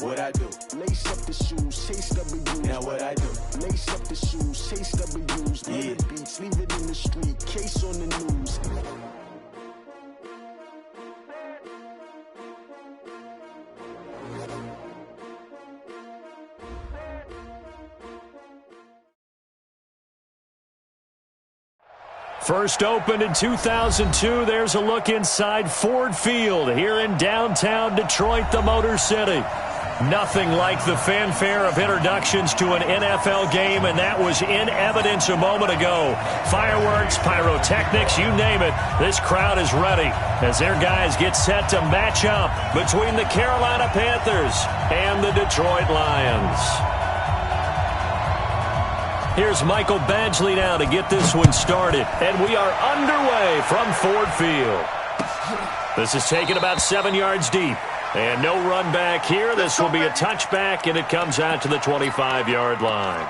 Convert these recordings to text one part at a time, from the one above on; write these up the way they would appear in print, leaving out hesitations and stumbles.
What I do? Lace up the shoes, chase W's. Now what I do? Lace up the shoes, chase W's. Yeah. The beats, leave it in the street, case on the news. First opened in 2002, there's a look inside Ford Field here in downtown Detroit, the Motor City. Nothing like the fanfare of introductions to an NFL game, and that was in evidence a moment ago. Fireworks, pyrotechnics, you name it, this crowd is ready as their guys get set to match up between the Carolina Panthers and the Detroit Lions. Here's Michael Badgley now to get this one started. And we are underway from Ford Field. This is taken about 7 yards deep. And no run back here. This will be a touchback, and it comes out to the 25-yard line.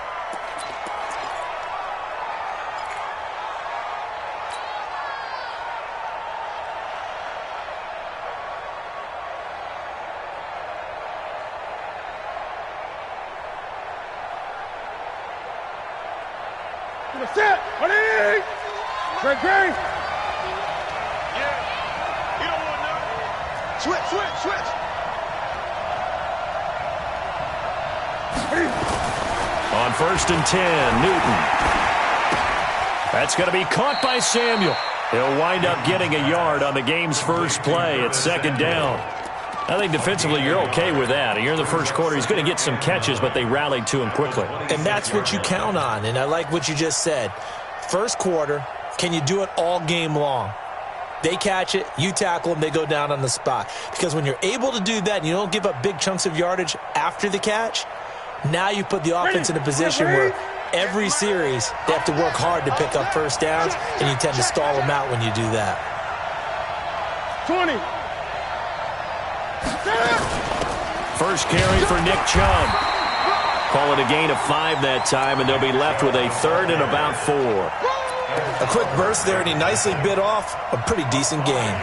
Set, ready, great. Yeah, you don't want no. Switch. On 1st and 10, Newton. That's going to be caught by Samuel. He'll wind up getting a yard on the game's first play at 2nd down. I think defensively you're okay with that. Here in the first quarter, he's going to get some catches, but they rallied to him quickly. And that's what you count on, and I like what you just said. First quarter, can you do it all game long? They catch it, you tackle them, they go down on the spot. Because when you're able to do that and you don't give up big chunks of yardage after the catch, now you put the offense in a position where every series they have to work hard to pick up first downs, and you tend to stall them out when you do that. 20. First carry for Nick Chubb. Call it a gain of 5 that time, and they'll be left with a 3rd and about 4. A quick burst there, and he nicely bit off a pretty decent gain.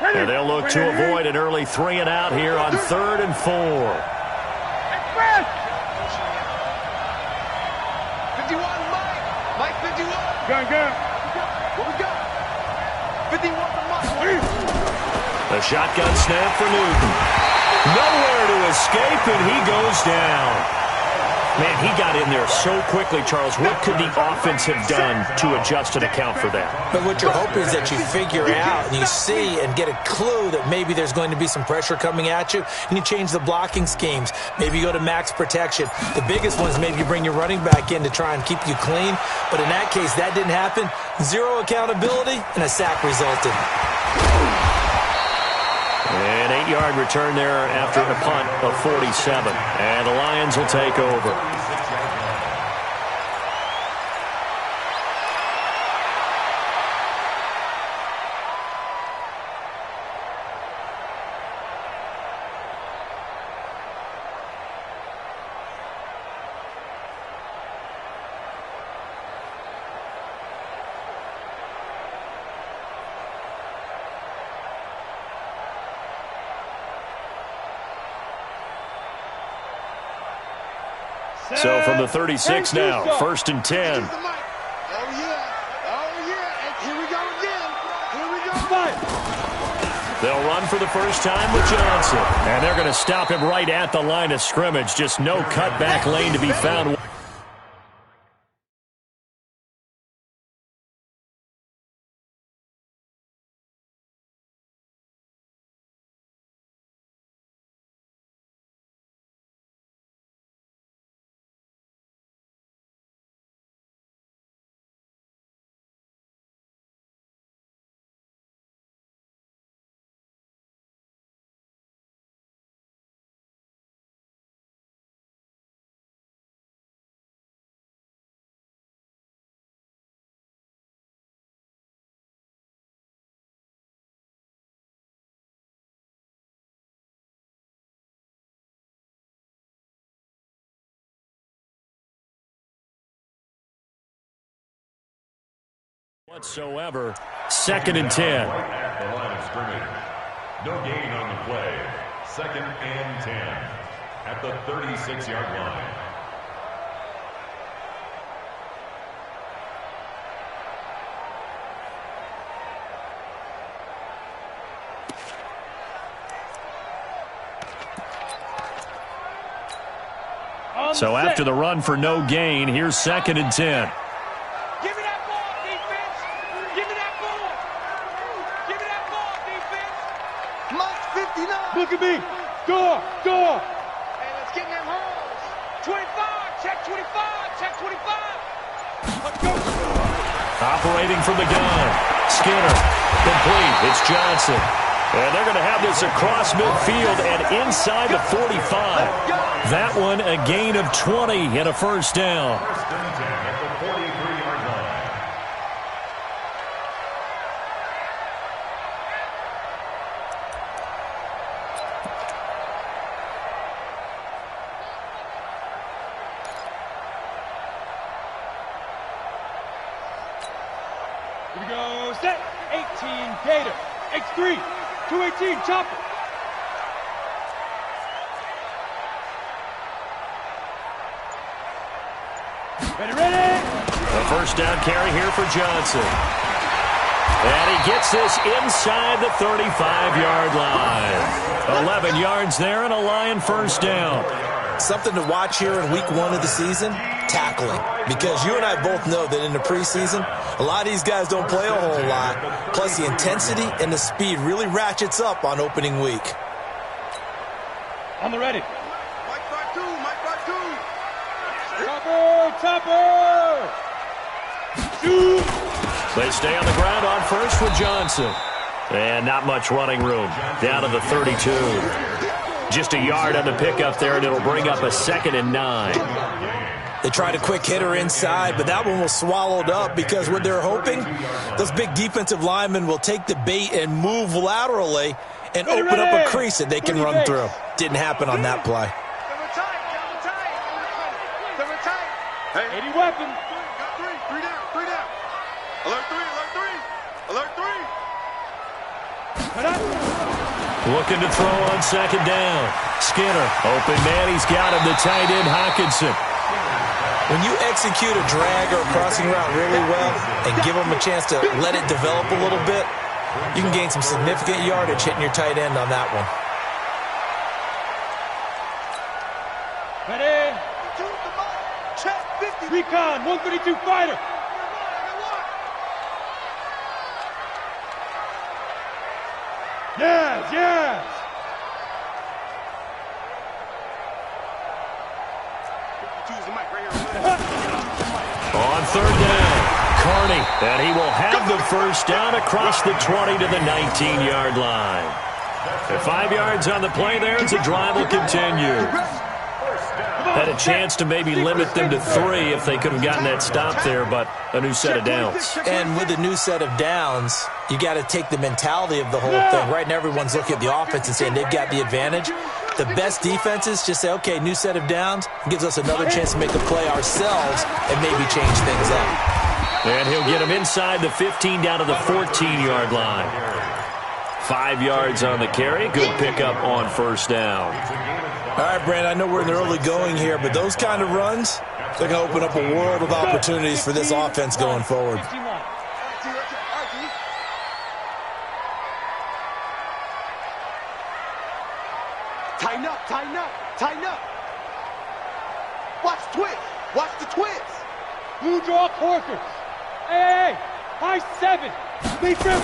And they'll look to avoid an early 3 and out here on 3rd and 4. 51, Mike 51. Gun. What we got? 51 to Mike. The shotgun snap for Newton. Nowhere to escape, and he goes down. Man, he got in there so quickly, Charles. What could the offense have done to adjust and account for that? But what you're hoping is that you figure out and you see and get a clue that maybe there's going to be some pressure coming at you, and you change the blocking schemes. Maybe you go to max protection. The biggest one is maybe you bring your running back in to try and keep you clean. But in that case, that didn't happen. 0 accountability, and a sack resulted. An 8-yard return there after a punt of 47. And the Lions will take over. So from the 36 now, 1st and 10. Oh, yeah. And here we go again. They'll run for the first time with Johnson. And they're going to stop him right at the line of scrimmage. Just no cutback lane to be found. Whatsoever. 2nd and 10. At the line of scrimmage. No gain on the play. 2nd and 10 at the 36-yard line. So after the run for no gain, here's 2nd and 10. Give me that ball, defense. Give me that ball. Give me that ball, defense. Mike 59. Look at me. Door. Hey, let's get in them holes. 25. Check 25. Check 25. Let's go. Operating from the gun. Skinner. Complete. It's Johnson. And they're going to have this across midfield and inside the 45. That one a gain of 20 and a first down. 1st and 10 at the 43-yard line. Here we go. Set. 18 Gator. X3. 218 chopper. Ready. A first down carry here for Johnson. And he gets this inside the 35-yard line. 11 yards there and a Lion first down. Something to watch here in week 1 of the season, tackling. Because you and I both know that in the preseason, a lot of these guys don't play a whole lot. Plus the intensity and the speed really ratchets up on opening week. On the ready. Mike back two. Topper. Shoot. They stay on the ground on first with Johnson. And not much running room. Down to the 32. Just a yard on the pickup there, and it'll bring up a 2nd and 9. They tried a quick hitter inside, but that one was swallowed up because what they're hoping, those big defensive linemen will take the bait and move laterally and open up a crease that they can run through. Didn't happen on that play. Hey, 80 weapons. Got three down. Alert three. Looking to throw on 2nd down. Skinner, open man, he's got him, the tight end Hockenson. When you execute a drag or a crossing route really well and give them a chance to let it develop a little bit, you can gain some significant yardage hitting your tight end on that one. Ready? Check 50. Recon, 132 fighter. Yes. On 3rd down, Carney, and he will have the first down across the 20 to the 19-yard line. The 5 yards on the play there as the drive will continue. Had a chance to maybe limit them to 3 if they could have gotten that stop there, but a new set of downs. And with a new set of downs, you got to take the mentality of the whole thing. Right now, everyone's looking at the offense and saying they've got the advantage. The best defenses just say, okay, new set of downs, gives us another chance to make a play ourselves and maybe change things up. And he'll get him inside the 15 down to the 14-yard line. 5 yards on the carry. Good pickup on first down. All right, Brand, I know we're in the early going here, but those kind of runs, they're going to open up a world of opportunities for this offense going forward. Tighten up. Watch the twist. Blue draw quarters. Hey, high 7. Deep river.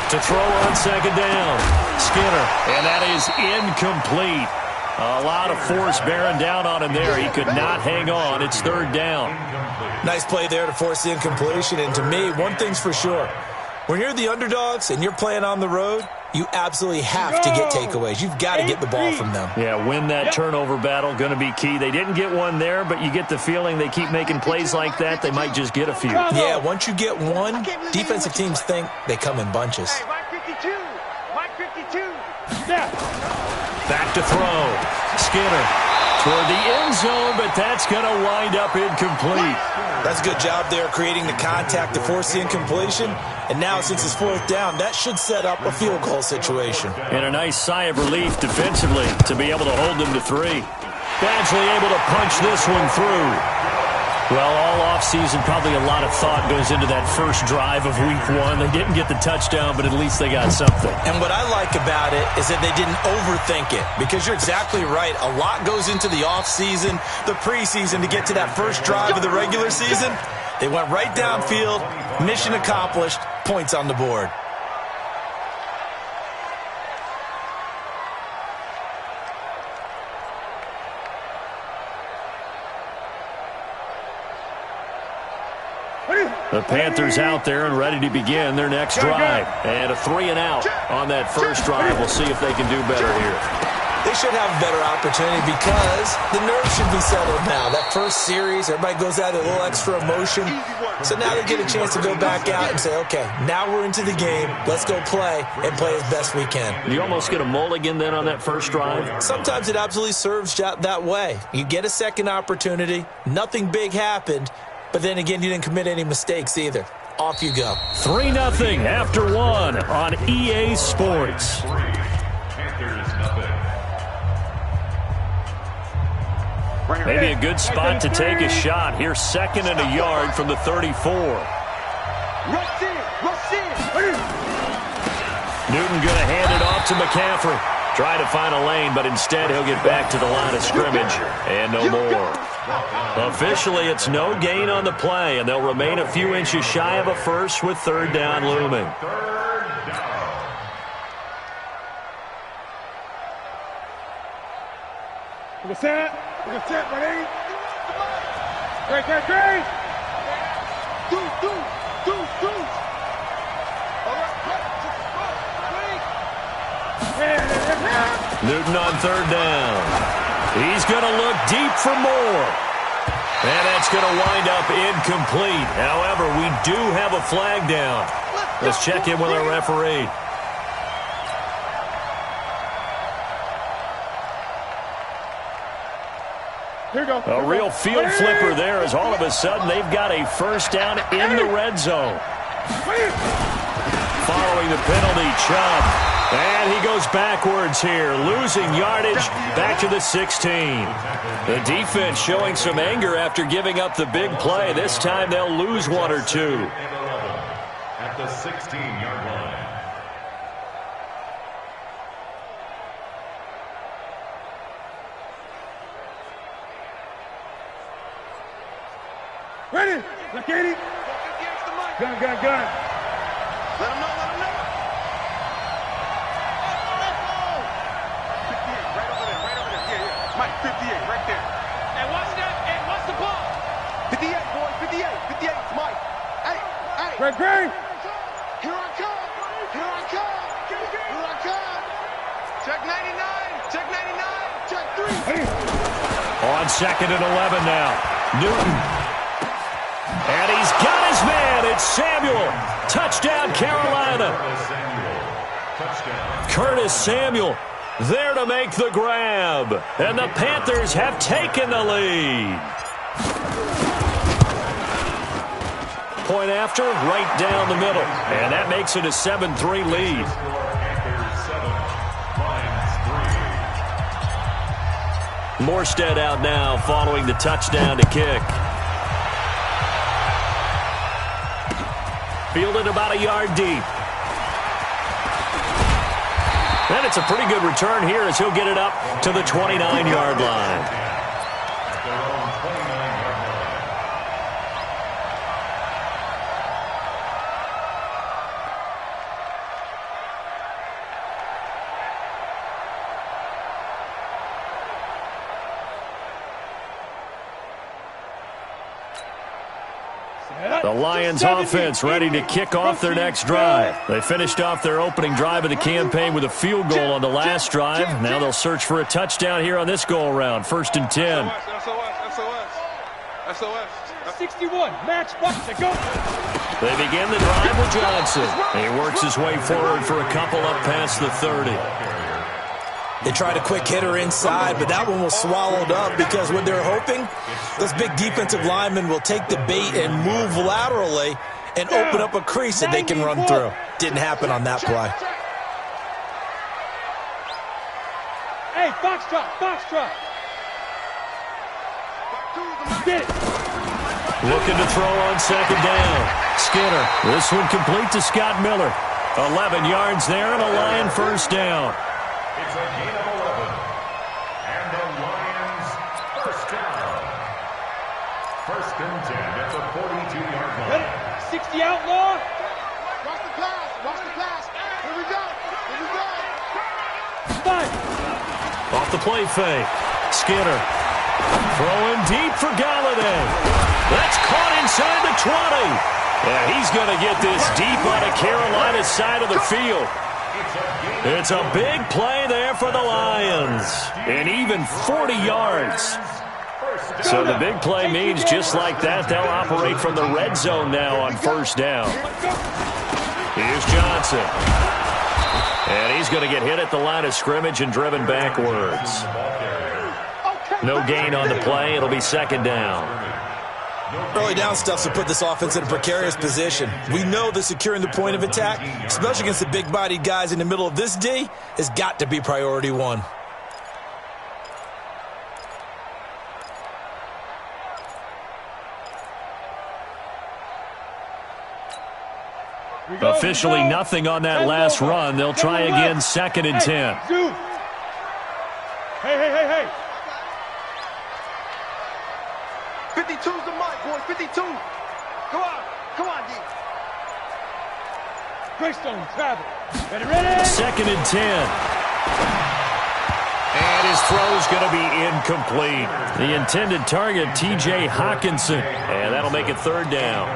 To throw on 2nd down. Skinner, and that is incomplete. A lot of force bearing down on him there. He could not hang on. It's 3rd down. Nice play there to force the incompletion. And to me, one thing's for sure. When you're the underdogs and you're playing on the road, you absolutely have to get takeaways. You've got to get the ball from them. Yeah, win that turnover battle, going to be key. They didn't get one there, but you get the feeling they keep making plays like that, they might just get a few. Yeah, once you get one, defensive teams think they come in bunches. Hey, Mike 52. Back to throw. Skinner toward the end zone, but that's going to wind up incomplete. That's a good job there creating the contact to force the incompletion. And now, since it's fourth down, that should set up a field goal situation. And a nice sigh of relief defensively to be able to hold them to 3. Badgley able to punch this one through. Well, all offseason, probably a lot of thought goes into that first drive of week 1. They didn't get the touchdown, but at least they got something. And what I like about it is that they didn't overthink it, because you're exactly right. A lot goes into the offseason, the preseason, to get to that first drive of the regular season. They went right downfield, mission accomplished, points on the board. The Panthers out there and ready to begin their next drive. And a 3-and-out on that first drive. We'll see if they can do better here. They should have a better opportunity because the nerves should be settled now. That first series, everybody goes out with a little extra emotion. So now they get a chance to go back out and say, okay, now we're into the game. Let's go play and play as best we can. You almost get a mulligan then on that first drive? Sometimes it absolutely serves that way. You get a second opportunity. Nothing big happened. But then again, you didn't commit any mistakes either. Off you go. 3-0 after 1 on EA Sports. Maybe a good spot to take a shot. Here's 2nd and a yard from the 34. Newton going to hand it off to McCaffrey. Try to find a lane, but instead he'll get back to the line of scrimmage. And no more. Officially, it's no gain on the play, and they'll remain a few inches shy of a first with 3rd down looming. Look at that, buddy. Great. Newton on 3rd down. He's going to look deep for more. And that's going to wind up incomplete. However, we do have a flag down. Let's check in with our referee. A real field flipper there, as all of a sudden they've got a first down in the red zone. Following the penalty, Chubb. And he goes backwards here, losing yardage back to the 16. The defense showing some anger after giving up the big play. This time they'll lose 1 or 2. At the 16-yard line. Ready? Look at it. Gun. Let him know. 58, right there. And watch that, and watch the ball. 58, boy, 58, it's Mike. Hey. Greg. Here I come. Check 99, check 3. On 2nd and 11 now. Newton. And he's got his man. It's Samuel. Touchdown, Carolina. Curtis Samuel. There to make the grab. And the Panthers have taken the lead. Point after, right down the middle. And that makes it a 7-3 lead. Morstead out now following the touchdown to kick. Fielded about a yard deep. And it's a pretty good return here as he'll get it up to the 29-yard line. The Lions offense ready to kick off their next drive. They finished off their opening drive of the campaign with a field goal on the last drive. Now they'll search for a touchdown here on this go-around. 1st and 10. SOS. 61. Match. To go. They begin the drive with Johnson. He works his way forward for a couple up past the 30. They tried a quick hitter inside, but that one was swallowed up because what they're hoping, those big defensive linemen will take the bait and move laterally and open up a crease that they can run through. Didn't happen on that play. Hey, foxtrot, foxtrot. Get it. Looking to throw on second down. Skinner. This one complete to Scott Miller. 11 yards there and a Lion first down. It's a gain of 11. And the Lions first down. First and 10 at the 42-yard line. 60 outlaw. Watch the pass. Watch the pass. Here we go. Here we go. Five. Off the play fake. Skinner. Throwing deep for Galladay. That's caught inside the 20. Yeah, he's going to get this deep on the Carolina side of the field. It's a big play there for the Lions. And even 40 yards. So the big play means just like that, they'll operate from the red zone now on first down. Here's Johnson. And he's going to get hit at the line of scrimmage and driven backwards. No gain on the play. It'll be second down. Early down stuff to put this offense in a precarious position. We know that securing the point of attack, especially against the big-bodied guys in the middle of this D, has got to be priority one. Officially nothing on that last run. They'll try again, second and 10. Hey. 52's the mic, boys. 52. Come on, D. Greystone, travel. Ready. Second and 10. And his throw's going to be incomplete. The intended target, T.J. Hawkinson. And that'll make it third down.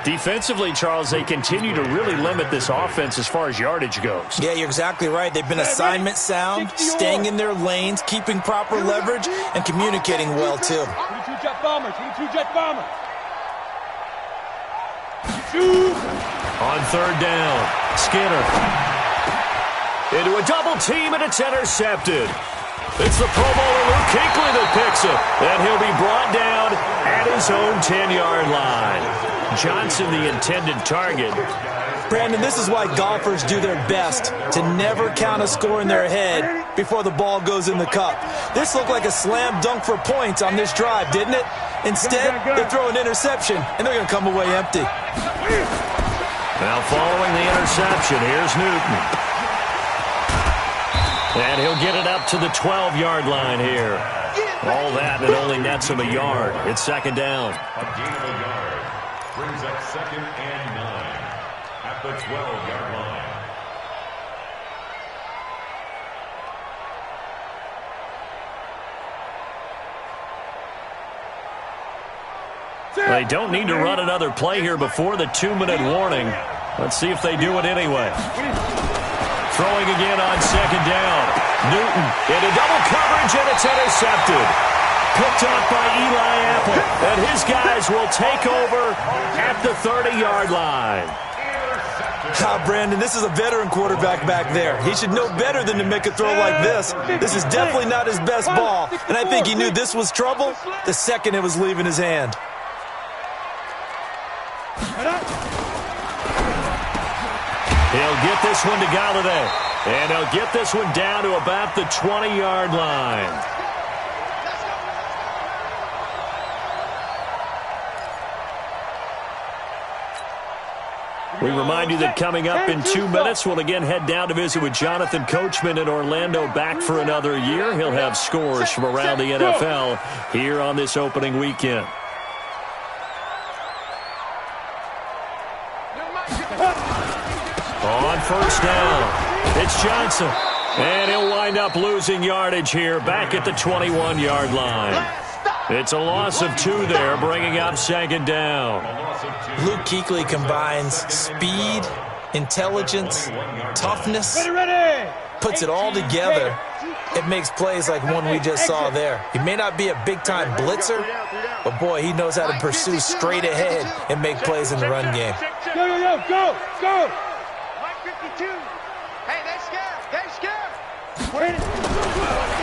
Defensively, Charles, they continue to really limit this offense as far as yardage goes. Yeah, you're exactly right. They've been assignment sound, staying in their lanes, keeping proper leverage, and communicating well, too. 22 jet bomber, 22 jet bomber. On third down, Skinner. Into a double team, and it's intercepted. It's the Pro Bowler Luke Kuechly that picks it. And he'll be brought down at his own 10-yard line. Johnson, the intended target. Brandon, this is why golfers do their best to never count a score in their head before the ball goes in the cup. This looked like a slam dunk for points on this drive, didn't it? Instead, they throw an interception, and they're going to come away empty. Now following the interception, here's Newton. And he'll get it up to the 12-yard line here. All that, and it only nets him a yard. It's second down. A gain of a yard brings up second and 9 at the 12-yard line. They don't need to run another play here before the 2-minute warning. Let's see if they do it anyway. Throwing again on second down. Newton into double coverage, and it's intercepted. Picked off by Eli Apple. And his guys will take over at the 30-yard line. Brandon, this is a veteran quarterback back there. He should know better than to make a throw like this. This is definitely not his best ball. And I think he knew this was trouble the second it was leaving his hand. He'll get this one to Galladay. And he'll get this one down to about the 20-yard line. We remind you that coming up in 2 minutes, we'll again head down to visit with Jonathan Coachman in Orlando, back for another year. He'll have scores from around the NFL here on this opening weekend. On first down, it's Johnson. And he'll wind up losing yardage here back at the 21-yard line. It's a loss of 2 there, bringing up second down. Luke Kuechly combines speed, intelligence, toughness, puts it all together. It makes plays like one we just saw there. He may not be a big-time blitzer, but, boy, he knows how to pursue straight ahead and make plays in the run game. Go! Mike 52. Hey, they're scared. They're scared.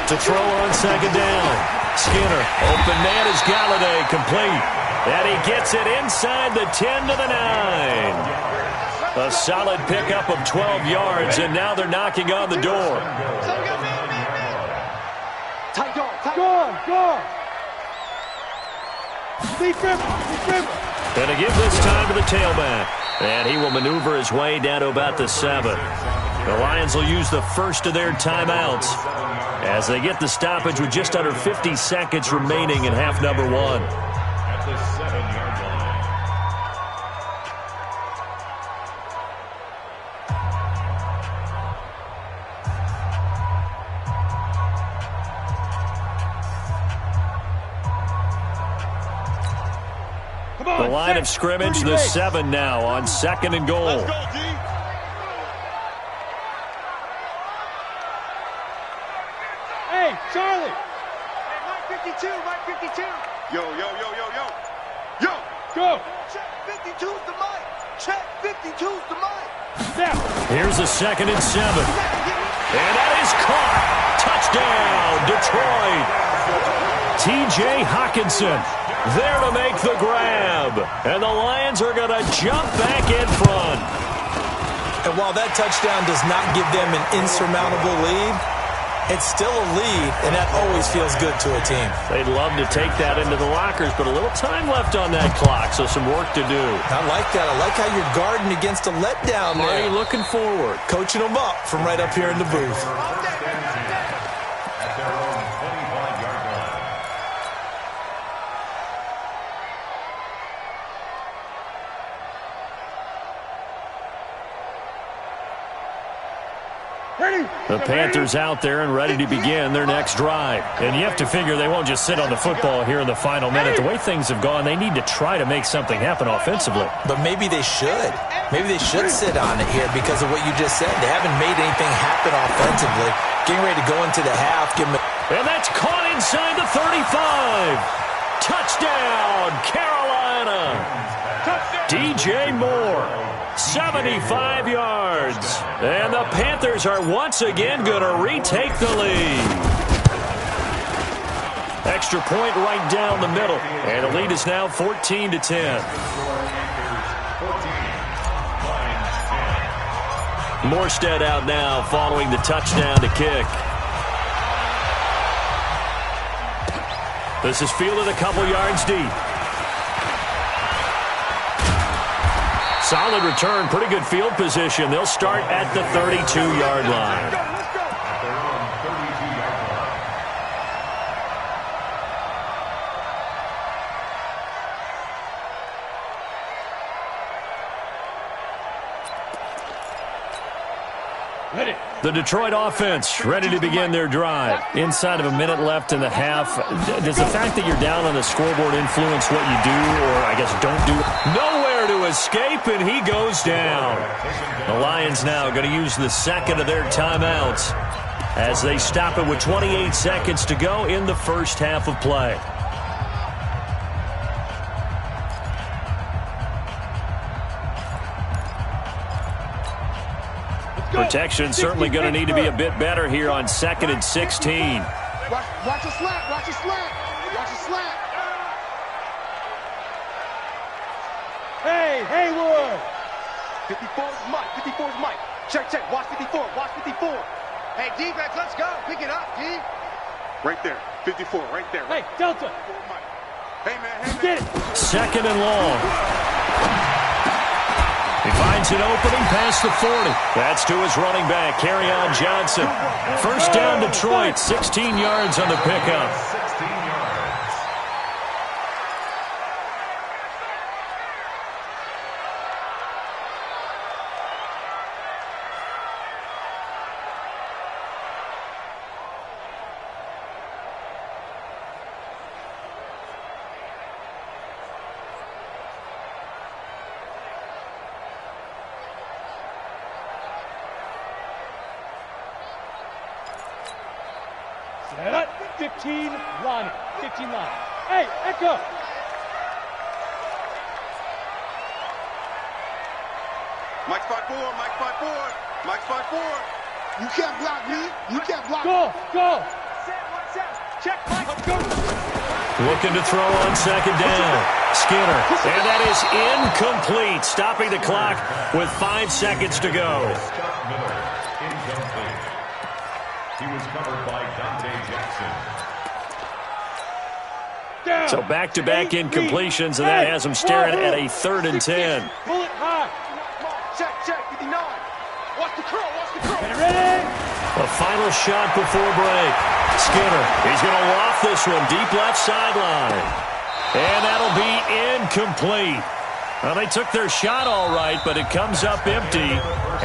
To throw on second down. Skinner, open man is Galladay, complete. And he gets it inside the 10 to the 9. A solid pickup of 12 yards, and now they're knocking on the door. Tight dog. Go. Defense. Going to give this time to the tailback. And he will maneuver his way down to about the 7. The Lions will use the first of their timeouts as they get the stoppage with just under 50 seconds remaining in half number 1. At the 7-yard line. The line of scrimmage, the 7 now on 2nd and goal. Let's go, D. Hey, Charlie. Hey, Mike 52, Mike 52. Yo. Go. Check 52's the mic. Check 52's the mic. Now. Here's a 2nd and 7. And that is caught. Touchdown, Detroit. T.J. Hawkinson there to make the grab. And the Lions are going to jump back in front. And while that touchdown does not give them an insurmountable lead, it's still a lead, and that always feels good to a team. They'd love to take that into the lockers, but a little time left on that clock, so some work to do. I like that. I like how you're guarding against a letdown there. Marty looking forward. Coaching them up from right up here in the booth. At their own 25-yard line. Ready. The Panthers out there and ready to begin their next drive. And you have to figure they won't just sit on the football here in the final minute. The way things have gone, they need to try to make something happen offensively. But maybe they should. Maybe they should sit on it here because of what you just said. They haven't made anything happen offensively. Getting ready to go into the half. And that's caught inside the 35. Touchdown, Carolina. DJ Moore, 75 yards. And the Panthers are once again going to retake the lead. Extra point right down the middle. And the lead is now 14 to 10. Morstead out now following the touchdown to kick. This is fielded a couple yards deep. Solid return, pretty good field position. They'll start at the 32-yard line. At their own 32-yard line. Ready. The Detroit offense ready to begin their drive. Inside of a minute left in the half. Does the fact that you're down on the scoreboard influence what you do, or I guess don't do? Nowhere to escape, and he goes down. The Lions now going to use the second of their timeouts as they stop it with 28 seconds to go in the first half of play. Protection certainly going to need to be a bit better here on 2nd and 16. Watch a slap. Watch a slap. Watch a slap. Hey, Haywood. 54's Mike. 54's Mike. Check. Watch 54. Watch 54. Hey, defense, let's go. Pick it up, D. Right there. 54, right there. Hey, Delta. Hey, man. Get it. 2nd and long. He finds an opening past the 40. That's to his running back, Kerryon Johnson. First down, Detroit. 16 yards on the pickup. 16 yards. Set up. 15 line. 15 line. Hey, Echo. Mike 5-4. Mike 5-4. Mike 5-4. You can't block me. You can't block me. Go. Check, Mike. Go. Looking to throw on second down. Skinner. And that is incomplete. Stopping the clock with 5 seconds to go. Incomplete. He was covered by Dante Jackson. So back-to-back incompletions, and that has him staring at a 3rd and 10. Pull it high. Check, 59. Watch the curl, Ready? A final shot before break. Skinner, he's going to loft this one deep left sideline. And that'll be incomplete. Well, they took their shot all right, but it comes up empty,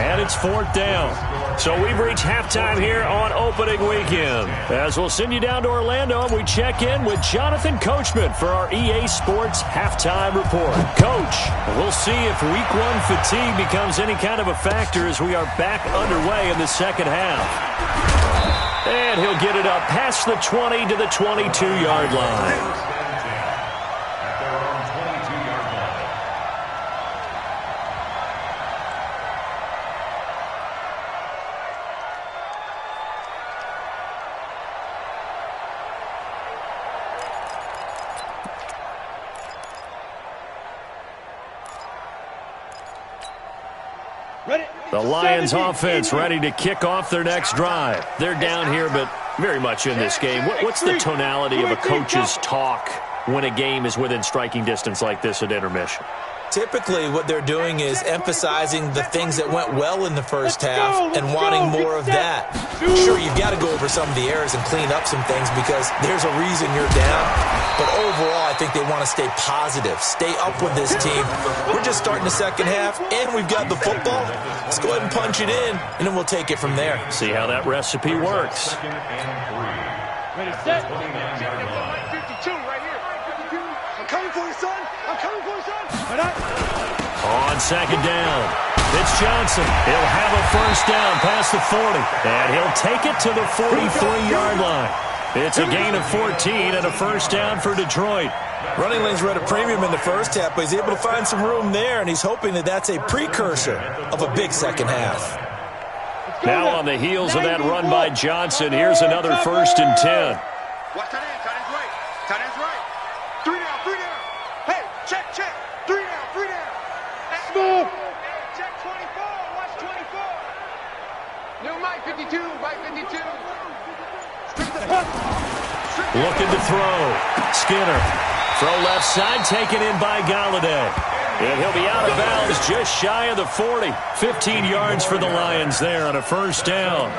and it's 4th down. So we've reached halftime here on opening weekend. As we'll send you down to Orlando, and we check in with Jonathan Coachman for our EA Sports Halftime Report. Coach, we'll see if Week 1 fatigue becomes any kind of a factor as we are back underway in the second half. And he'll get it up past the 20 to the 22-yard line. The Lions offense ready to kick off their next drive. They're down here, but very much in this game. What's the tonality of a coach's talk when a game is within striking distance like this at intermission? Typically, what they're doing is emphasizing the things that went well in the first half and wanting more of that. Sure, you've got to go over some of the errors and clean up some things because there's a reason you're down. But overall, I think they want to stay positive, stay up with this team. We're just starting the second half, and we've got the football. Let's go ahead and punch it in, and then we'll take it from there. See how that recipe works. Ready, set. 52 right here. I'm coming for you, son. I'm coming for you, son. On second down, it's Johnson. He'll have a first down past the 40, and he'll take it to the 43-yard line. It's a gain of 14 and a first down for Detroit. Running lanes were at a premium in the first half, but he's able to find some room there, and he's hoping that that's a precursor of a big second half. Now on the heels of that run by Johnson, here's another 1st and 10. Watch tight end. Tight end's right. Tight end's right. 3 down. Hey, check. 3 down. Smooth. Check 24. Watch 24. New Mike 52. Mike 52. Looking to throw. Skinner. Throw left side, taken in by Galladay. And he'll be out of bounds just shy of the 40. 15 yards for the Lions there on a first down.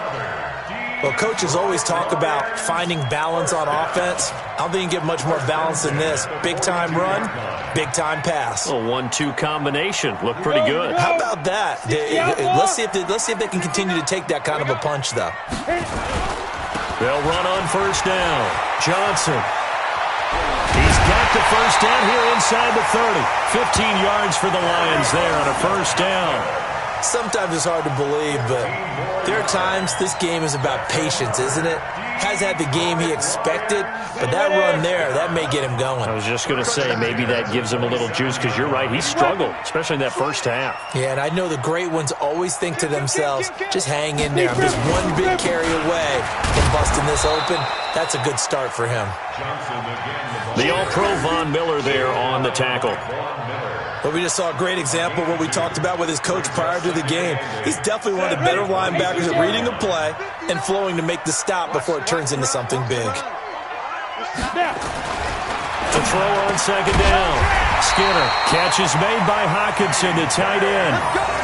Well, coaches always talk about finding balance on offense. I don't think you can get much more balance than this. Big-time run, big-time pass. A 1-2 combination. Looked pretty good. How about that? Let's see if they can continue to take that kind of a punch, though. They'll run on first down. Johnson. He's got the first down here inside the 30. 15 yards for the Lions there on a first down. Sometimes it's hard to believe, but there are times this game is about patience, isn't it? Has had the game he expected, but that run there, that may get him going. I was just going to say, maybe that gives him a little juice because you're right, he struggled, especially in that first half. Yeah, and I know the great ones always think to themselves, just hang in there. I'm just one big carry away from busting this open. That's a good start for him. The All-Pro Von Miller there on the tackle. But we just saw a great example of what we talked about with his coach prior to the game. He's definitely one of the better linebackers at reading the play and flowing to make the stop before it turns into something big. To throw on second down. Skinner. Catch is made by Hockenson, the tight end.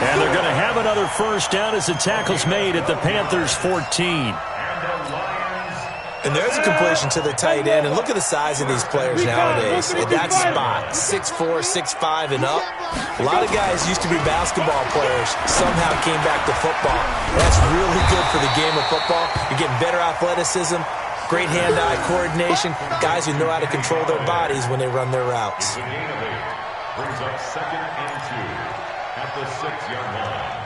And they're going to have another first down as the tackle's made at the Panthers' 14. And there's a completion to the tight end. And look at the size of these players nowadays. At that spot, 6'4", 6'5", and up. A lot of guys used to be basketball players, somehow came back to football. That's really good for the game of football. You're getting better athleticism, great hand-eye coordination, guys who know how to control their bodies when they run their routes. Brings up 2nd and 2 at the 6-yard line.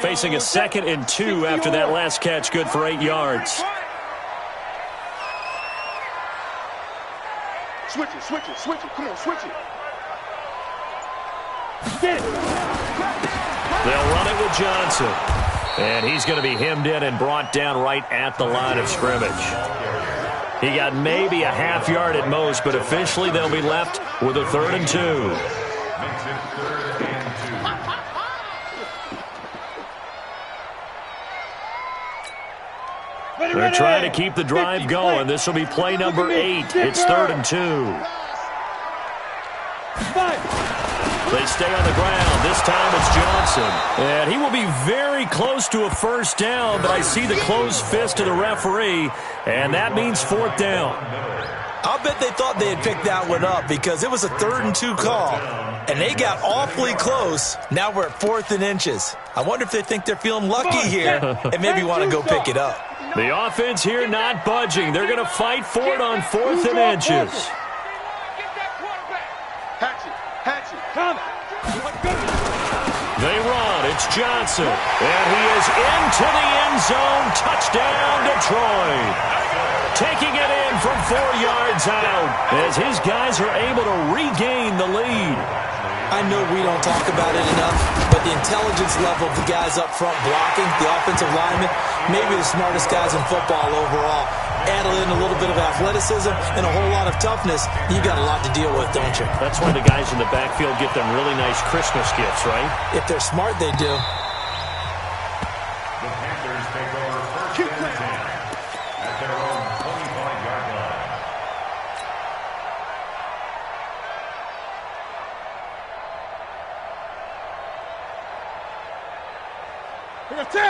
Facing a 2nd and 2 after that last catch, good for 8 yards. Switch it, switch it, switch it. Come on, switch it. They'll run it with Johnson. And he's going to be hemmed in and brought down right at the line of scrimmage. He got maybe a half yard at most, but officially they'll be left with a 3rd and 2. They're trying to keep the drive going. This will be play number 8. It's 3rd and 2. They stay on the ground. This time it's Johnson. And he will be very close to a first down, but I see the closed fist of the referee, and that means 4th down. I'll bet they thought they had picked that one up because it was a 3rd and 2 call, and they got awfully close. Now we're at 4th and inches. I wonder if they think they're feeling lucky here and maybe want to go pick it up. The offense here not budging. They're going to fight for it on 4th and inches. They run. It's Johnson. And he is into the end zone. Touchdown, Detroit. Taking it in from 4 yards out as his guys are able to regain the lead. I know we don't talk about it enough, but the intelligence level of the guys up front blocking, the offensive linemen, maybe the smartest guys in football overall. Add in a little bit of athleticism and a whole lot of toughness, you got a lot to deal with, don't you? That's why the guys in the backfield get them really nice Christmas gifts, right? If they're smart, they do. The Panthers take over 1st and 10 at their own 25-yard line.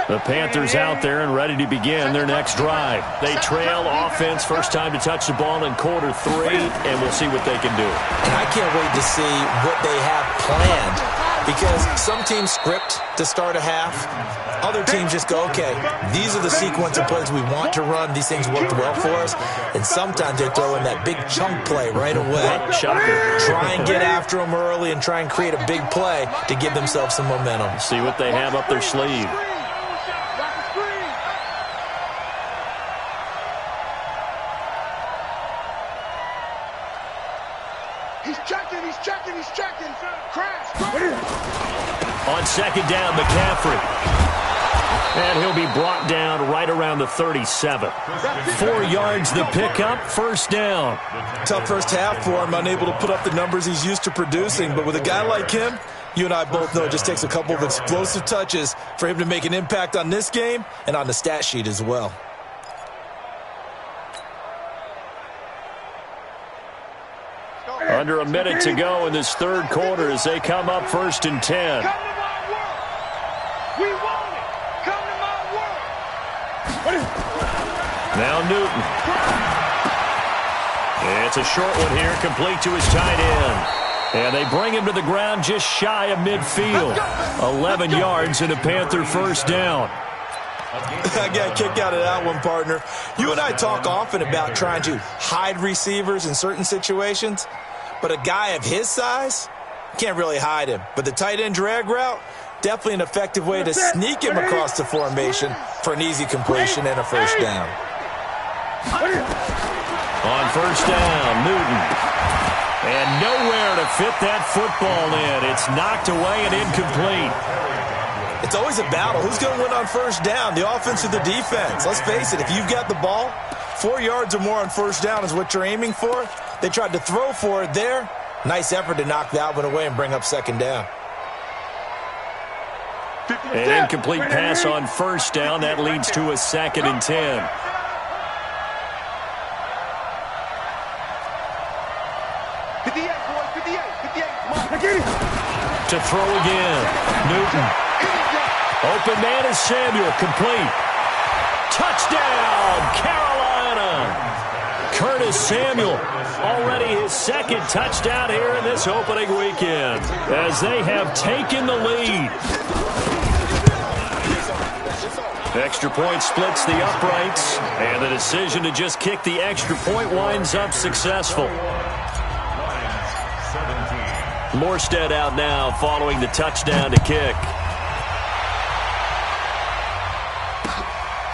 The Panthers out there and ready to begin their next drive. They trail offense, first time to touch the ball in quarter 3, and we'll see what they can do. And I can't wait to see what they have planned because some teams script to start a half. Other teams just go, okay, these are the sequence of plays we want to run. These things worked well for us. And sometimes they throw in that big chunk play right away. Shocker. Try and get after them early and try and create a big play to give themselves some momentum. See what they have up their sleeve. He's checking. Crash. On 2nd down, McCaffrey. And he'll be brought down right around the 37. 4 yards the pickup, 1st down. Tough first half for him, unable to put up the numbers he's used to producing. But with a guy like him, you and I both know it just takes a couple of explosive touches for him to make an impact on this game and on the stat sheet as well. Under a minute to go in this 3rd quarter as they come up 1st and 10. Come to my world. We want it. Come to my world. Now Newton. It's a short one here, complete to his tight end. And they bring him to the ground just shy of midfield. 11 yards and a Panther 1st down. I got a kick out of that one, partner. You and I talk often about trying to hide receivers in certain situations. But a guy of his size, can't really hide him. But the tight end drag route, definitely an effective way to sneak him across the formation for an easy completion and a 1st down. On 1st down, Newton. And nowhere to fit that football in. It's knocked away and incomplete. It's always a battle. Who's going to win on 1st down, the offense or the defense? Let's face it, if you've got the ball, 4 yards or more on 1st down is what you're aiming for. They tried to throw for it there. Nice effort to knock that one away and bring up 2nd down. An incomplete pass on 1st down. That leads to a 2nd and 10. To throw again. Newton. Open man is Samuel. Complete. Touchdown, Carolina. Curtis Samuel, already his 2nd touchdown here in this opening weekend, as they have taken the lead. Extra point splits the uprights, and the decision to just kick the extra point winds up successful. Morstead out now following the touchdown to kick.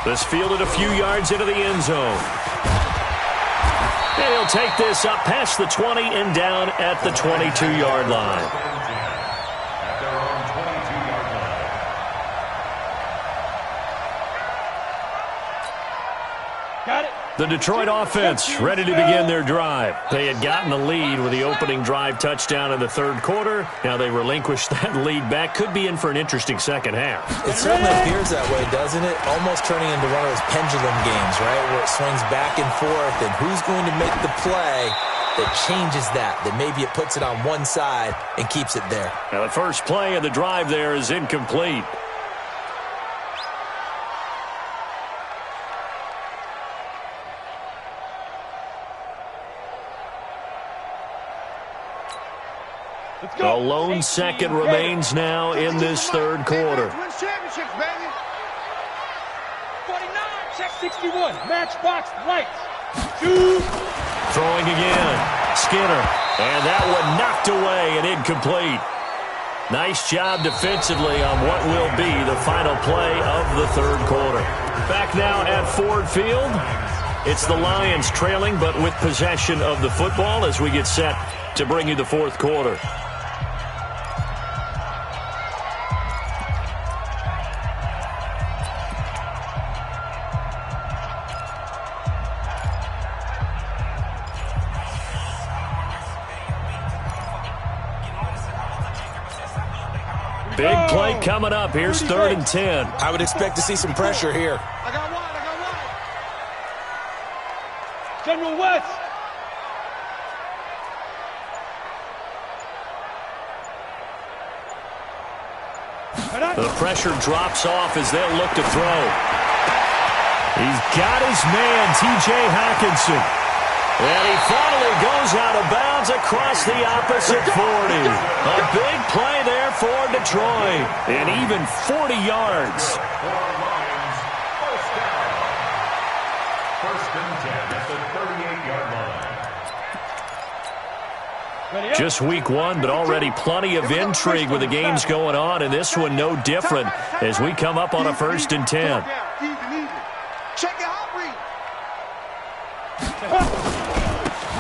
This fielded a few yards into the end zone. And he'll take this up past the 20 and down at the 22-yard line. At their own 22-yard line. Got it. The Detroit offense ready to begin their drive. They had gotten the lead with the opening drive touchdown in the third quarter. Now they relinquished that lead back. Could be in for an interesting second half. It certainly appears that way, doesn't it? Almost turning into one of those pendulum games, right, where it swings back and forth, and who's going to make the play that changes that maybe it puts it on one side and keeps it there. Now the first play of the drive there is incomplete. A lone second remains now in this third quarter. Wins championships, baby. 49, check 61. Matchbox lights. Shoot. Throwing again. Skinner. And that one knocked away and incomplete. Nice job defensively on what will be the final play of the third quarter. Back now at Ford Field. It's the Lions trailing, but with possession of the football as we get set to bring you the fourth quarter. Big play coming up. Here's 3rd and 10. I would expect to see some pressure here. I got one. General West. The pressure drops off as they'll look to throw. He's got his man, T.J. Hockenson. And he finally goes out of bounds across the opposite 40. A big play there for Detroit. And even 40 yards. Lions, first down. 1st and 10 at the 38-yard line. Just week one, but already plenty of intrigue with the games going on, and this one no different as we come up on a 1st and 10. Check it out, Reed.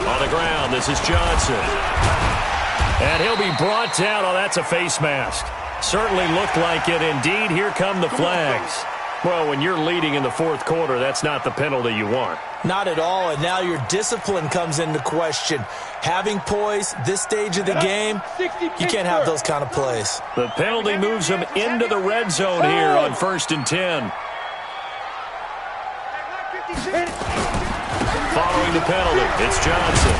On the ground, this is Johnson. And he'll be brought down. Oh, that's a face mask. Certainly looked like it. Indeed, here come the flags. Well, when you're leading in the fourth quarter, that's not the penalty you want. Not at all, and now your discipline comes into question. Having poise this stage of the game, you can't have those kind of plays. The penalty moves them into the red zone here on 1st and 10. Following the penalty, it's Johnson.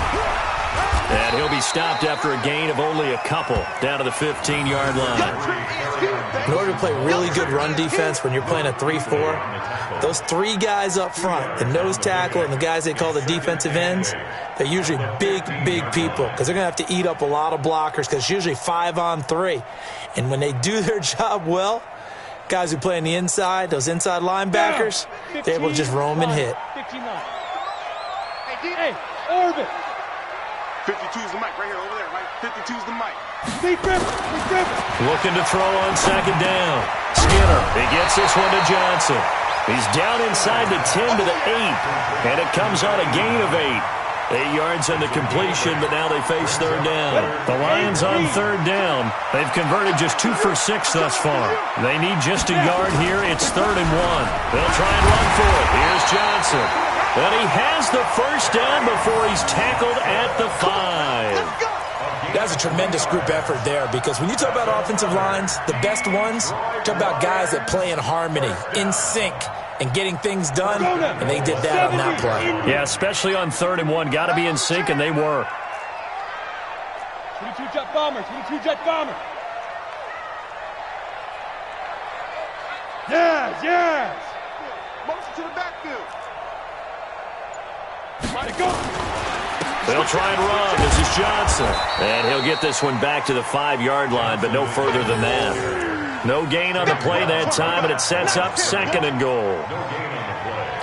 And he'll be stopped after a gain of only a couple down to the 15-yard line. In order to play really good run defense when you're playing a 3-4, those three guys up front, the nose tackle and the guys they call the defensive ends, they're usually big people because they're going to have to eat up a lot of blockers because it's usually 5-on-3. And when they do their job well, guys who play on the inside, those inside linebackers, they're able to just roam and hit. Hey, Orbit. 52's the mic right here, over there, right? 52's the mic. Looking to throw on 2nd down. Skinner, he gets this one to Johnson. He's down inside the 10 to the 8, and it comes on a gain of 8. 8 yards on the completion, but now they face 3rd down. The Lions on 3rd down. They've converted just 2 for 6 thus far. They need just a yard here. It's 3rd and 1. They'll try and run for it. Here's Johnson. But he has the first down before he's tackled at the 5. That's a tremendous group effort there because when you talk about offensive lines, the best ones, talk about guys that play in harmony, in sync, and getting things done, and they did that on that play. Yeah, especially on 3rd and 1. Got to be in sync, and they were. 22 jet bomber. Yes. Motion to the backfield. They'll try and run. This is Johnson. And he'll get this one back to the 5-yard line, but no further than that. No gain on the play that time, and it sets up 2nd and goal.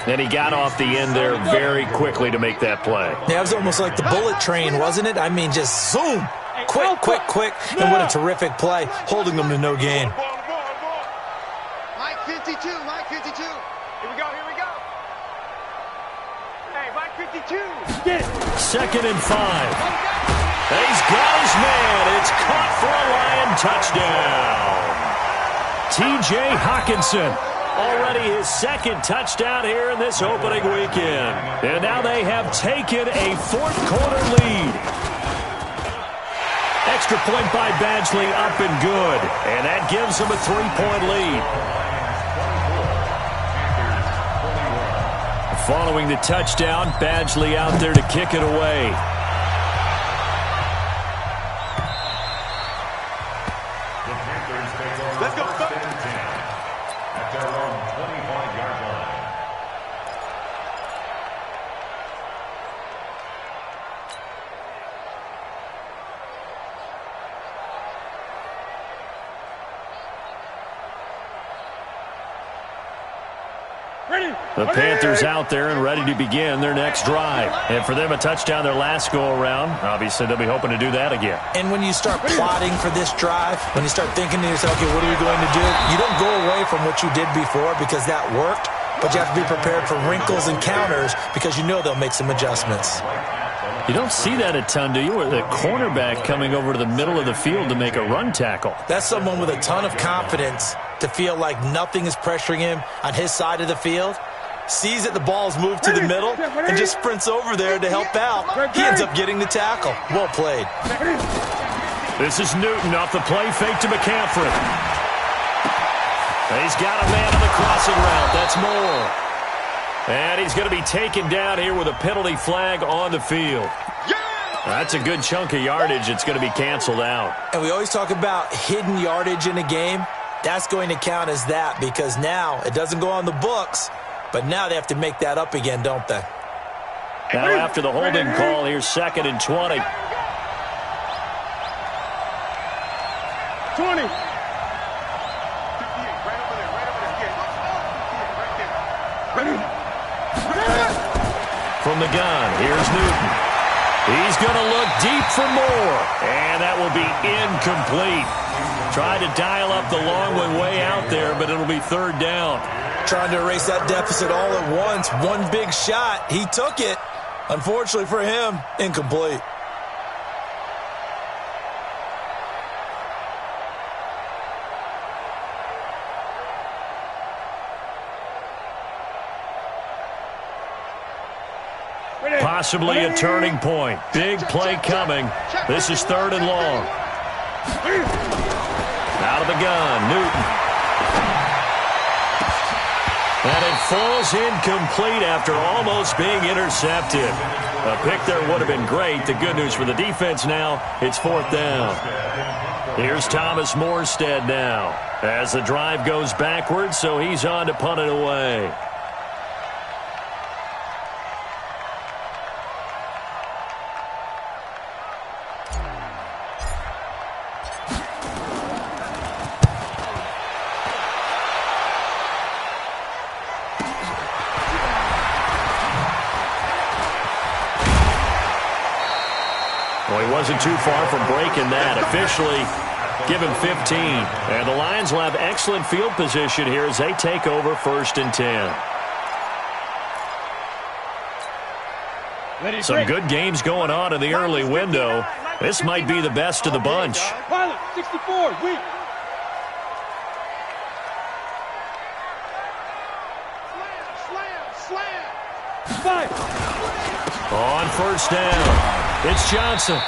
And he got off the end there very quickly to make that play. Yeah, it was almost like the bullet train, wasn't it? I mean, just zoom. Quick. And what a terrific play, holding them to no gain. Mike 52. Here we go. Hey, Mike 52. Second and 5. He's got his man. It's caught for a Lion touchdown. T.J. Hawkinson, already his second touchdown here in this opening weekend. And now they have taken a fourth-quarter lead. Extra point by Badgley up and good. And that gives them a 3-point lead. Following the touchdown, Badgley out there to kick it away. Let's go. At their own 25-yard line. The Panthers out there and ready to begin their next drive. And for them, a touchdown their last go-around. Obviously, they'll be hoping to do that again. And when you start plotting for this drive, when you start thinking to yourself, okay, what are we going to do? You don't go away from what you did before because that worked, but you have to be prepared for wrinkles and counters because you know they'll make some adjustments. You don't see that a ton, do you? Or the cornerback coming over to the middle of the field to make a run tackle. That's someone with a ton of confidence to feel like nothing is pressuring him on his side of the field. Sees that the ball's moved to the middle and just sprints over there to help out. He ends up getting the tackle. Well played. This is Newton off the play fake to McCaffrey. He's got a man on the crossing route. That's Moore. And he's going to be taken down here with a penalty flag on the field. That's a good chunk of yardage. It's going to be canceled out. And we always talk about hidden yardage in a game. That's going to count as that because now it doesn't go on the books, but now they have to make that up again, don't they? Now after the holding call, here's 2nd and 20. 20. From the gun, here's Newton. He's going to look deep for more, and that will be incomplete. Tried to dial up the long one way out there, but it'll be 3rd down. Trying to erase that deficit all at once. One big shot. He took it. Unfortunately for him, incomplete. Possibly a turning point. Big play coming. This is 3rd and long. Out of the gun, Newton. And it falls incomplete after almost being intercepted. A pick there would have been great. The good news for the defense now, it's 4th down. Here's Thomas Morstead now as the drive goes backwards, so he's on to punt it away. Well, he wasn't too far from breaking that. Officially, give him 15. And the Lions will have excellent field position here as they take over 1st and 10. Some good games going on in the early window. This might be the best of the bunch. 64, weak. Slam. On 1st down, it's Johnson.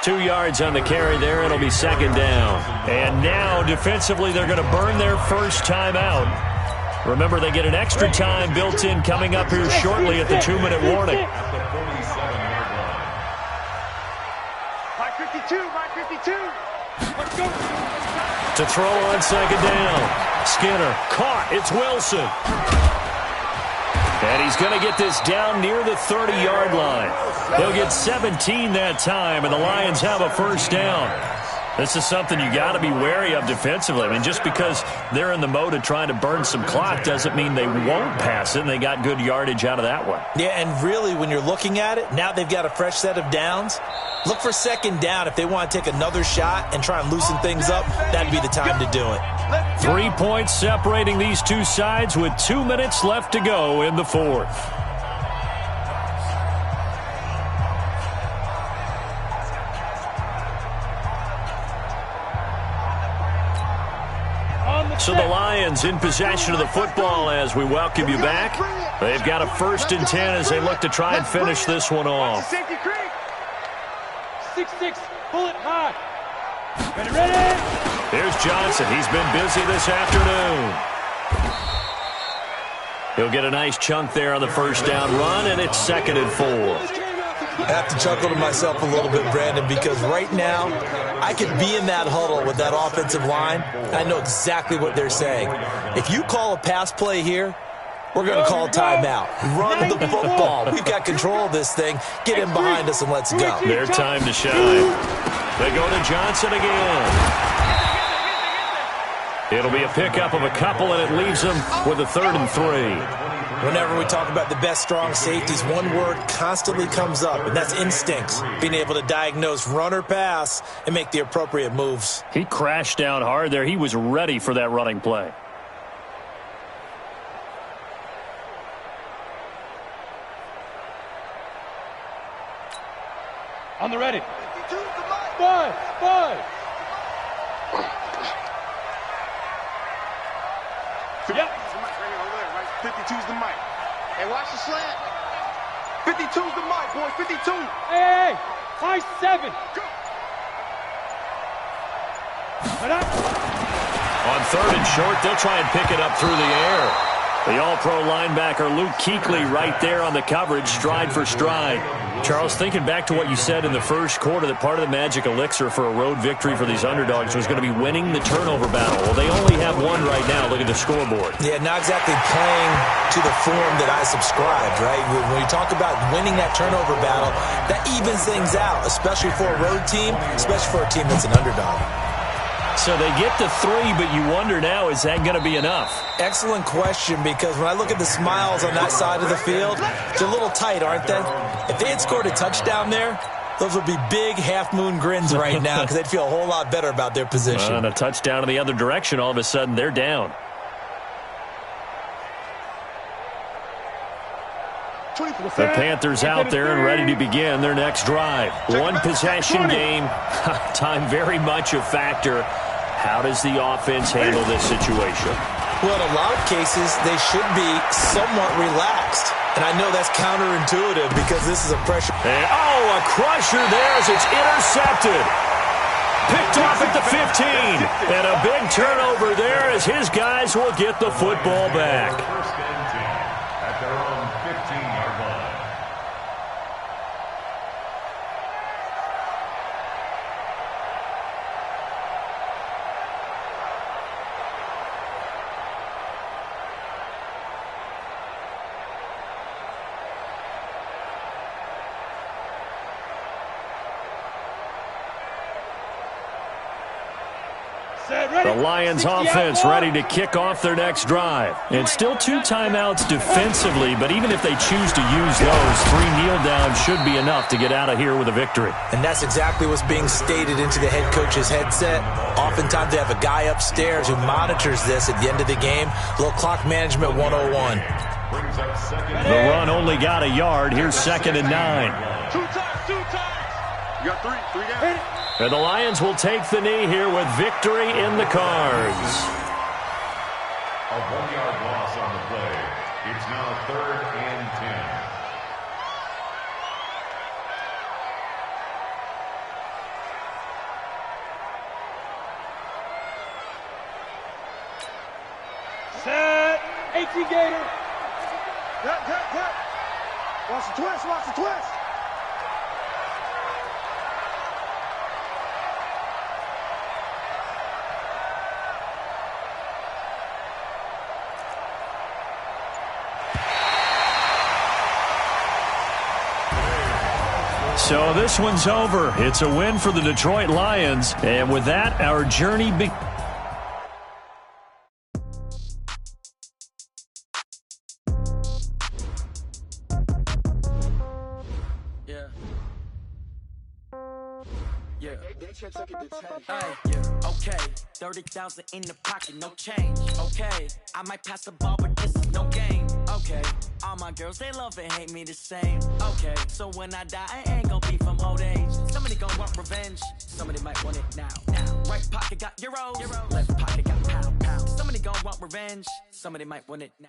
2 yards on the carry there. It'll be 2nd down. And now, defensively, they're going to burn their first timeout. Remember, they get an extra time built in coming up here shortly at the 2-minute warning. Mike 52, Mike 52. Let's go. To throw on 2nd down. Skinner caught. It's Wilson. And he's going to get this down near the 30-yard line. They'll get 17 that time, and the Lions have a 1st down. This is something you got to be wary of defensively. I mean, just because they're in the mode of trying to burn some clock doesn't mean they won't pass it, and they got good yardage out of that one. Yeah, and really, when you're looking at it, now they've got a fresh set of downs. Look for 2nd down. If they want to take another shot and try and loosen things up, that'd be the time to do it. 3 points separating these two sides with 2 minutes left to go in the 4th. So the Lions in possession of the football as we welcome you back. They've got a 1st and 10 as they look to try and finish this one off. 6-6, pull it high. Ready. Here's Johnson. He's been busy this afternoon. He'll get a nice chunk there on the first down run, and it's 2nd and 4. I have to chuckle to myself a little bit, Brandon, because right now I could be in that huddle with that offensive line. I know exactly what they're saying. If you call a pass play here, we're going to call timeout. Run the football. We've got control of this thing. Get him behind us and let's go. Their time to shine. They go to Johnson again. It'll be a pickup of a couple, and it leaves them with a 3rd and 3. Whenever we talk about the best strong safeties, one word constantly comes up, and that's instincts. Being able to diagnose run or pass and make the appropriate moves. He crashed down hard there. He was ready for that running play. On the ready. 5. 52's the mic. Hey, watch the slant. 52's the mic, boys. 52. Hey, high 7. On 3rd and short, they'll try and pick it up through the air. The all-pro linebacker Luke Kuechly right there on the coverage, stride for stride. Charles, thinking back to what you said in the first quarter, that part of the magic elixir for a road victory for these underdogs was going to be winning the turnover battle. Well, they only have one right now. Look at the scoreboard. Yeah, not exactly playing to the form that I subscribed, right? When you talk about winning that turnover battle, that evens things out, especially for a road team, especially for a team that's an underdog. So they get to 3, but you wonder now, is that going to be enough? Excellent question, because when I look at the smiles on that side of the field, they're a little tight, aren't they? If they had scored a touchdown there, those would be big half-moon grins right now because they'd feel a whole lot better about their position. On a touchdown in the other direction, all of a sudden they're down. The Panthers out there and ready to begin their next drive. One possession game. Time very much a factor. How does the offense handle this situation? Well, in a lot of cases, they should be somewhat relaxed. And I know that's counterintuitive because this is a pressure. And, a crusher there as it's intercepted. Picked off at the 15. And a big turnover there as his guys will get the football back. 1st and 10 at their own 15-yard line. The Lions offense ready to kick off their next drive. And still 2 timeouts defensively, but even if they choose to use those, 3 kneel downs should be enough to get out of here with a victory. And that's exactly what's being stated into the head coach's headset. Oftentimes they have a guy upstairs who monitors this at the end of the game. A little clock management 101. The run only got a yard. Here's 2nd and 9. 2 times. You got 3 down. And the Lions will take the knee here with victory in the cards. A 1-yard loss on the play. It's now 3rd and 10. Set. 18 Gator. Cut. Watch the twist. So this one's over. It's a win for the Detroit Lions. And with that, our journey begins. Okay, 30,000 in the pocket, no change. Okay, I might pass the ball, but this is no game. Okay, all my girls, they love and hate me the same. Okay, so when I die, I ain't gon' be from old age. Somebody gon' want revenge, somebody might want it now. Right pocket got euros, left pocket got pound. Somebody gon' want revenge, somebody might want it now.